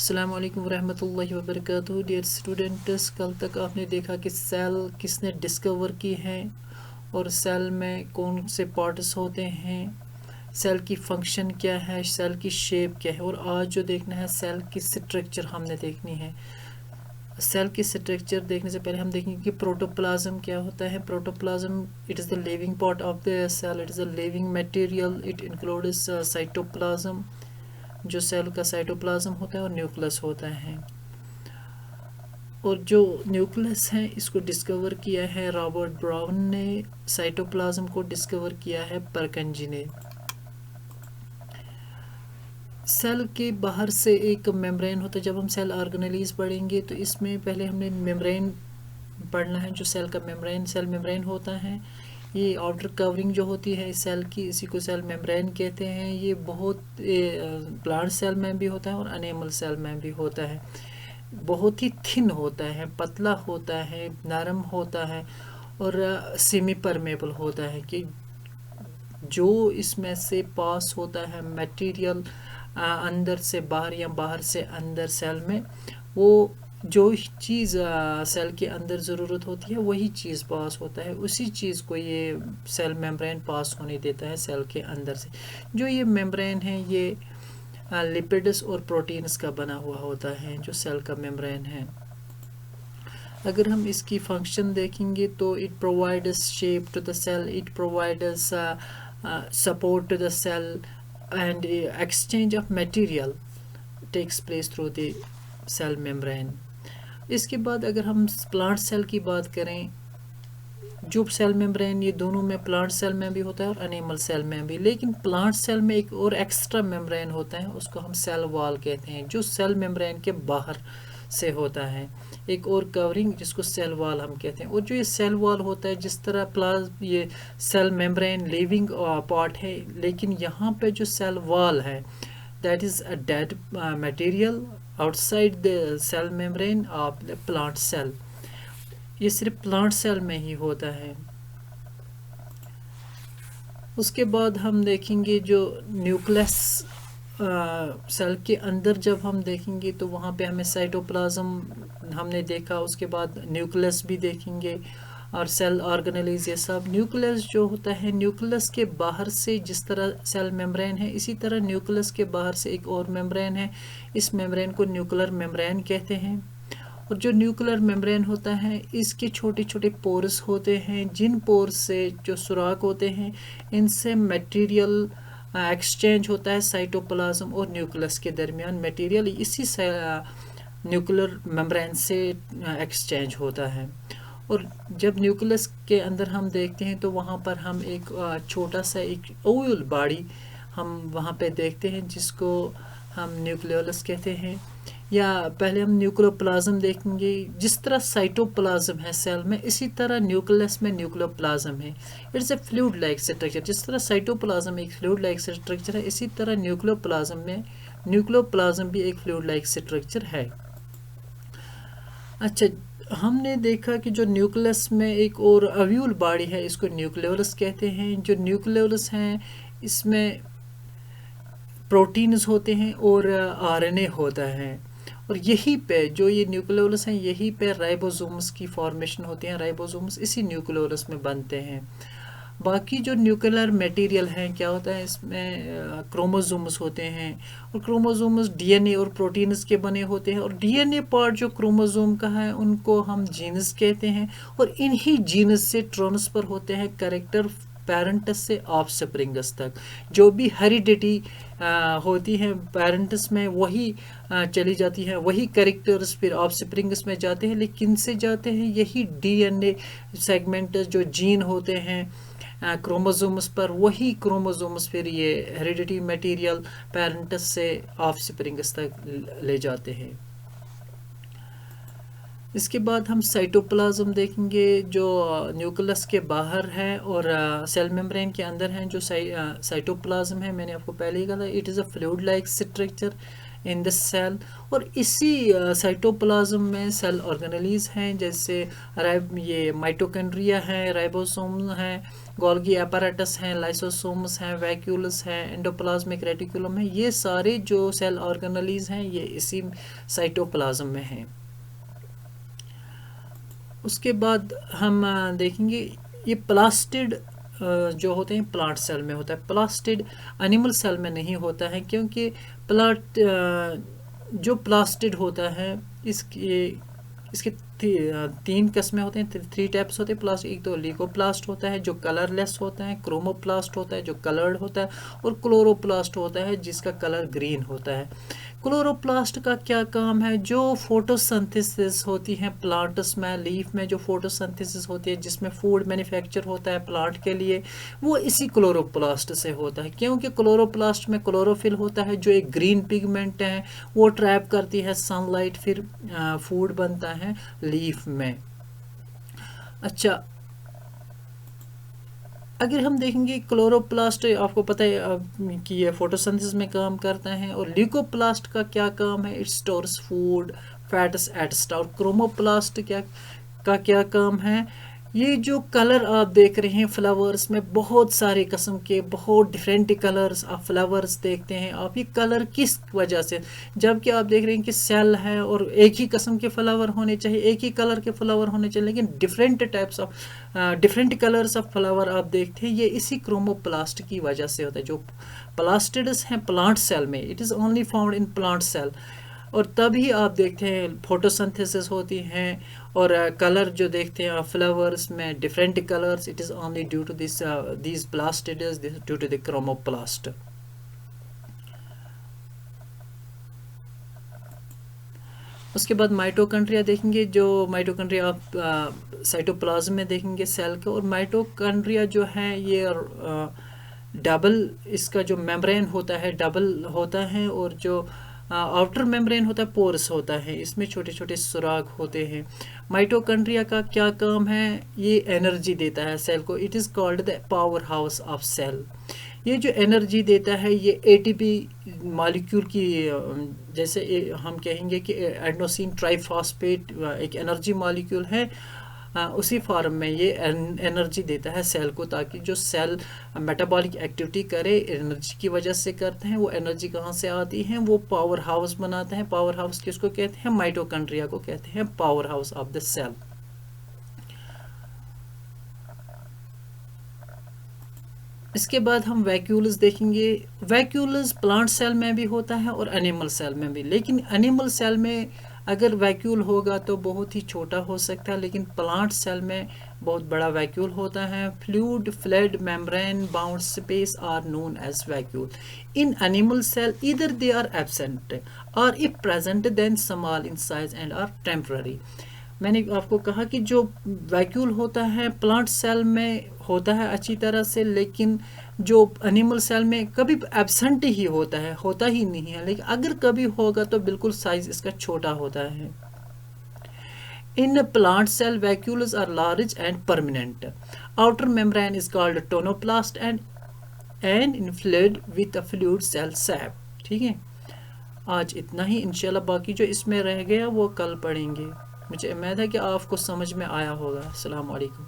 अस्सलाम वालेकुम रहमतुल्लाहि व बरकातुहू। डियर स्टूडेंट्स, कल तक आपने देखा कि सेल किसने डिस्कवर की है और सेल में कौन से पार्ट्स होते हैं, सेल की फंक्शन क्या है, सेल की शेप क्या है। और आज जो देखना है सेल की स्ट्रक्चर हमने देखनी है। सेल की स्ट्रक्चर देखने से पहले हम देखेंगे कि प्रोटोप्लाज्म क्या होता है। Protoplasm it is the living part of the cell, it is a living material, it includes cytoplasm, जो सेल का साइटोप्लाज्म होता है और न्यूक्लियस होता है। और जो न्यूक्लियस है इसको डिस्कवर किया है रॉबर्ट ब्राउन ने, साइटोप्लाज्म को डिस्कवर किया है परकंजी ने। सेल के बाहर से एक मेम्ब्रेन होता है। जब हम सेल ऑर्गेनेलीज पढ़ेंगे तो इसमें पहले हमने मेम्ब्रेन पढ़ना है। जो सेल का मेम्ब्रेन, सेल मेम्ब्रेन होता है, ये आउटर कवरिंग जो होती है सेल की, इसी को सेल मेम्ब्रेन कहते हैं। ये बहुत प्लांट सेल में भी होता है और एनिमल सेल में भी होता है। बहुत ही थिन होता है, पतला होता है, नरम होता है और सेमी परमेबल होता है कि जो इसमें से पास होता है मटेरियल अंदर से बाहर या बाहर से अंदर सेल में, वो जो चीज़ सेल के अंदर ज़रूरत होती है वही चीज़ पास होता है, उसी चीज़ को ये सेल मेम्ब्रेन पास होने देता है सेल के अंदर से। जो ये मेम्ब्रेन है ये लिपिड्स और प्रोटीन्स का बना हुआ होता है, जो सेल का मेम्ब्रेन है। अगर हम इसकी फंक्शन देखेंगे तो it provides shape to the cell, it provides support to the cell and exchange of material takes place through the cell membrane. इसके बाद अगर हम प्लांट सेल की बात करें, जो सेल मेम्ब्रेन ये दोनों में प्लांट सेल में भी होता है और एनिमल सेल में भी, लेकिन प्लांट सेल में एक और एक्स्ट्रा मेम्ब्रेन होता है, उसको हम सेल वॉल कहते हैं, जो सेल मेम्ब्रेन के बाहर से होता है, एक और कवरिंग जिसको सेल वॉल हम कहते हैं। और जो ये सेल वॉल होता है, जिस तरह ये सेल मेम्ब्रेन लिविंग पार्ट है, लेकिन यहाँ पे जो सेल वॉल है that is a dead material outside the cell membrane of the plant cell. ये सिर्फ प्लांट सेल में ही होता है। उसके बाद हम देखेंगे जो न्यूक्लियस सेल के अंदर जब हम देखेंगे तो वहाँ पे हमें साइटोप्लाज्म हमने देखा, उसके बाद न्यूक्लियस भी देखेंगे और सेल ऑर्गेनेलीज, ये सब। न्यूक्लियस जो होता है, न्यूक्लियस के बाहर से जिस तरह सेल मेम्ब्रेन है, इसी तरह न्यूक्लियस के बाहर से एक और मेम्ब्रेन है, इस मेम्ब्रेन को न्यूक्लियर मेम्ब्रेन कहते हैं। और जो न्यूक्लियर मेम्ब्रेन होता है इसके छोटे छोटे पोर्स होते हैं, जिन पोर्स से जो सुराख होते हैं इनसे मटेरियल एक्सचेंज होता है साइटोप्लाज्म और न्यूक्लियस के दरमियान। मटेरियल इसी से न्यूक्लियर मेम्ब्रेन से एक्सचेंज होता है। और जब न्यूक्लियस के अंदर हम देखते हैं तो वहाँ पर हम एक छोटा सा एक ओवल बॉडी हम वहाँ पे देखते हैं, जिसको हम न्यूक्लियोलस कहते हैं। या पहले हम न्यूक्लियोप्लाज्म देखेंगे। जिस तरह साइटोप्लाज्म है सेल में, इसी तरह न्यूक्लियस में न्यूक्लियोप्लाज्म है। It's a fluid like structure. जिस तरह साइटोप्लाज्म एक फ्लूइड लाइक स्ट्रक्चर है, इसी तरह न्यूक्लियोप्लाज्म भी एक फ्लूइड लाइक स्ट्रक्चर है। अच्छा, हमने देखा कि जो न्यूक्लियस में एक और अव्यूल बॉडी है, इसको न्यूक्लियोलस कहते हैं। जो न्यूक्लियोलस हैं इसमें प्रोटीन्स होते हैं और आरएनए होता है। और यहीं पे जो ये न्यूक्लियोलस हैं, यहीं पे राइबोसोम्स की फॉर्मेशन होती है। राइबोसोम्स इसी न्यूक्लियोलस में बनते हैं। बाकी जो न्यूक्लियर मटेरियल हैं, क्या होता है इसमें क्रोमोसोम्स होते हैं, और क्रोमोसोम्स डीएनए और प्रोटीन्स के बने होते हैं। और डीएनए पार्ट जो क्रोमोसोम का है उनको हम जीनस कहते हैं। और इन्हीं जीनस से ट्रांसफ़र होते हैं कैरेक्टर पेरेंट्स से ऑफस्प्रिंग्स तक। जो भी हेरिडिटी होती है पेरेंट्स में, वही चली जाती है, वही कैरेक्टर्स फिर ऑफस्प्रिंग्स में जाते हैं। लेकिन से जाते हैं यही डीएनए सेगमेंट, जो जीन होते हैं क्रोमोसोम्स पर, वही क्रोमोसोम्स फिर ये हेरिडिटी मटेरियल पेरेंट्स से ऑफस्प्रिंग्स तक ले जाते हैं। इसके बाद हम साइटोप्लाज्म देखेंगे, जो न्यूक्लियस के बाहर है और सेल मेम्ब्रेन के अंदर हैं। जो साइटोप्लाज्म है, मैंने आपको पहले ही कहा था, it is a fluid like structure, in this cell. और इसी साइटोप्लाज्म में सेल ऑर्गेनेलीज हैं, जैसे ये माइटोकॉन्ड्रिया हैं, राइबोसोम हैं, गोल्गी एपैरेटस हैं, लाइसोसोम्स हैं, वैक्यूल्स हैं, एंडोप्लाज्मिक रेटिकुलम है। ये सारे जो सेल ऑर्गेनेलीज हैं ये इसी साइटोप्लाज्म में हैं। उसके बाद हम देखेंगे ये प्लास्टिड जो होते हैं प्लांट सेल में होता है, प्लास्टिड एनिमल सेल में नहीं होता है, क्योंकि प्लांट जो प्लास्टिड होता है इसके तीन किस्में होते हैं, थ्री टाइप्स होते हैं प्लास्ट। एक तो लीकोप्लास्ट होता है जो कलरलेस होता है, क्रोमोप्लास्ट होता है जो कलर्ड होता है, और क्लोरोप्लास्ट होता है जिसका कलर ग्रीन होता है। क्लोरोप्लास्ट का क्या काम है? जो फोटोसिंथेसिस होती है प्लांट्स में, लीफ में जो फोटोसिंथेसिस होती है जिसमें फूड मैन्युफैक्चर होता है प्लांट के लिए, वो इसी क्लोरोप्लास्ट से होता है, क्योंकि क्लोरोप्लास्ट में क्लोरोफिल होता है जो एक ग्रीन पिगमेंट है, वो ट्रैप करती है सनलाइट, फिर फूड बनता है लीफ में। अच्छा, अगर हम देखेंगे क्लोरोप्लास्ट, आपको पता है कि ये फोटोसिंथेसिस में काम करता है, और ल्यूकोप्लास्ट का क्या काम है? It stores food, fats etcetera. और क्रोमोप्लास्ट क्या काम है? ये जो कलर आप देख रहे हैं फ्लावर्स में, बहुत सारे किस्म के बहुत डिफरेंट कलर्स आप फ्लावर्स देखते हैं आप, ये कलर किस वजह से? जबकि आप देख रहे हैं कि सेल है और एक ही किस्म के फ्लावर होने चाहिए, एक ही कलर के फ्लावर होने चाहिए, लेकिन different types of different colours of flower आप देखते हैं, ये इसी क्रोमोप्लास्ट की वजह से होता है। जो प्लास्टिड्स हैं प्लांट सेल में, it is only found in plant cell, और तभी आप देखते हैं फोटोसिंथेसिस होती हैं, और कलर जो देखते हैं फ्लावर्स में different colours, it is only due to this plastids, due to the chromoplast. उसके बाद माइटोकॉन्ड्रिया देखेंगे। जो माइटोकॉन्ड्रिया आप साइटोप्लाज्म में देखेंगे सेल के, और माइटोकॉन्ड्रिया जो है ये डबल, इसका जो मेम्ब्रेन होता है डबल होता है, और जो आउटर मेम्ब्रेन होता है पोरस होता है, इसमें छोटे छोटे सुराख होते हैं। माइटोकॉन्ड्रिया का क्या काम है? ये एनर्जी देता है सेल को। It is called the power house of cell. ये जो एनर्जी देता है ये एटीपी मॉलिक्यूल की, जैसे हम कहेंगे कि एडेनोसिन ट्राइफॉस्फेट एक एनर्जी मॉलिक्यूल है, उसी फॉर्म में ये एनर्जी देता है सेल को, ताकि जो सेल मेटाबॉलिक एक्टिविटी करे एनर्जी की वजह से करते हैं। वो एनर्जी कहाँ से आती है? वो पावर हाउस बनाते हैं। पावर हाउस किसको कहते हैं? माइटोकॉन्ड्रिया को कहते हैं power house of the cell. इसके बाद हम वैक्यूल्स देखेंगे। वैक्यूल्स प्लांट सेल में भी होता है और एनिमल सेल में भी, लेकिन एनिमल सेल में अगर वैक्यूल होगा तो बहुत ही छोटा हो सकता है, लेकिन प्लांट सेल में बहुत बड़ा वैक्यूल होता है। Fluid flood membrane bound space are known as vacuole. In animal cell either they are absent और if present then small in size and are temporary. मैंने आपको कहा कि जो वैक्यूल होता है प्लांट सेल में होता है अच्छी तरह से, लेकिन जो एनिमल सेल में कभी एब्सेंट ही होता ही नहीं है, लेकिन अगर कभी होगा तो बिल्कुल साइज इसका छोटा होता है। In plant cell vacuoles are large and permanent. Outer membrane is called tonoplast and inflated with a fluid cell sap. ठीक है, आज इतना ही। इंशाल्लाह बाकी जो इसमें रह गया वो कल पढ़ेंगे। मुझे उम्मीद है कि आपको समझ में आया होगा। अस्सलाम वालेकुम।